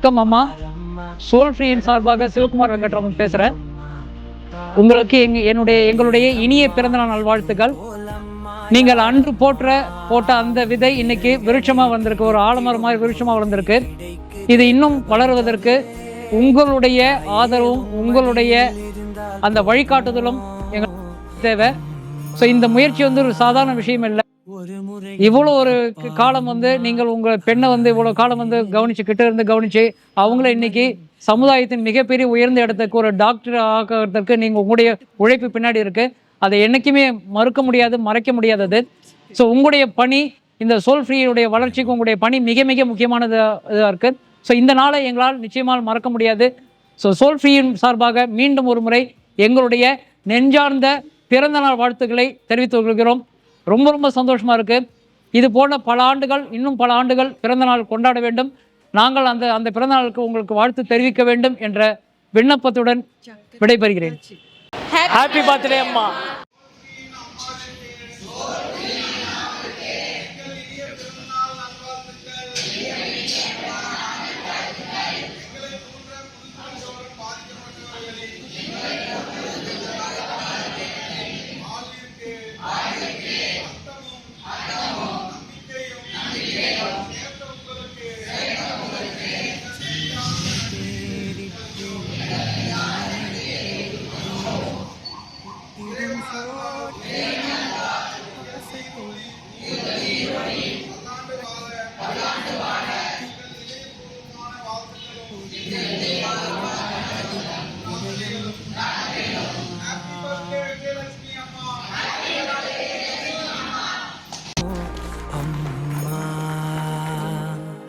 வணக்கம் அம்மா. சோல் ஃப்ரீயின் சார்பாக சிவகுமார் வெங்கட்ராமன் பேசுகிறேன். உங்களுக்கு எங்களுடைய இனிய பிறந்தநாள் நல்வாழ்த்துக்கள். நீங்கள் அன்று போட்ட அந்த விதை இன்னைக்கு விருட்சமாக வந்திருக்கு, ஒரு ஆலமரம் மாதிரி விருட்சமாக வளர்ந்திருக்கு. இது இன்னும் வளருவதற்கு உங்களுடைய ஆதரவும் உங்களுடைய அந்த வழிகாட்டுதலும் எங்களுக்கு தேவை. ஸோ இந்த முயற்சி ஒரு சாதாரண விஷயம் இல்லை. இவ்வளோ ஒரு காலம் நீங்கள் உங்கள் பெண்ணை இவ்வளோ காலம் கிட்ட இருந்து கவனிச்சு அவங்கள இன்னைக்கு சமுதாயத்தின் மிகப்பெரிய உயர்ந்த இடத்துக்கு ஒரு டாக்டர் ஆக்கிறதுக்கு உங்களுடைய உழைப்பு பின்னாடி இருக்கு. அதை என்னைக்குமே மறுக்க முடியாது, மறைக்க முடியாதது. ஸோ உங்களுடைய பணி, இந்த சோல் ஃப்ரீயுடைய வளர்ச்சிக்கு உங்களுடைய பணி மிக மிக முக்கியமானது இதாக இருக்கு. ஸோ இந்த நாளை எங்களால் நிச்சயமாக மறக்க முடியாது. ஸோ சோல் ஃப்ரீயின் சார்பாக மீண்டும் ஒரு முறை எங்களுடைய நெஞ்சார்ந்த பிறந்தநாள் வாழ்த்துக்களை தெரிவித்துக் கொள்கிறோம். ரொம்ப ரொம்ப சந்தோஷமாக இருக்குது. இது போன்ற பல ஆண்டுகள், இன்னும் பல ஆண்டுகள் பிறந்தநாள் கொண்டாட வேண்டும். நாங்கள் அந்த பிறந்தநாளுக்கு உங்களுக்கு வாழ்த்து தெரிவிக்க வேண்டும் என்ற விண்ணப்பத்துடன் விடைபெறுகிறேன். ஹாப்பி பர்த்டே அம்மா.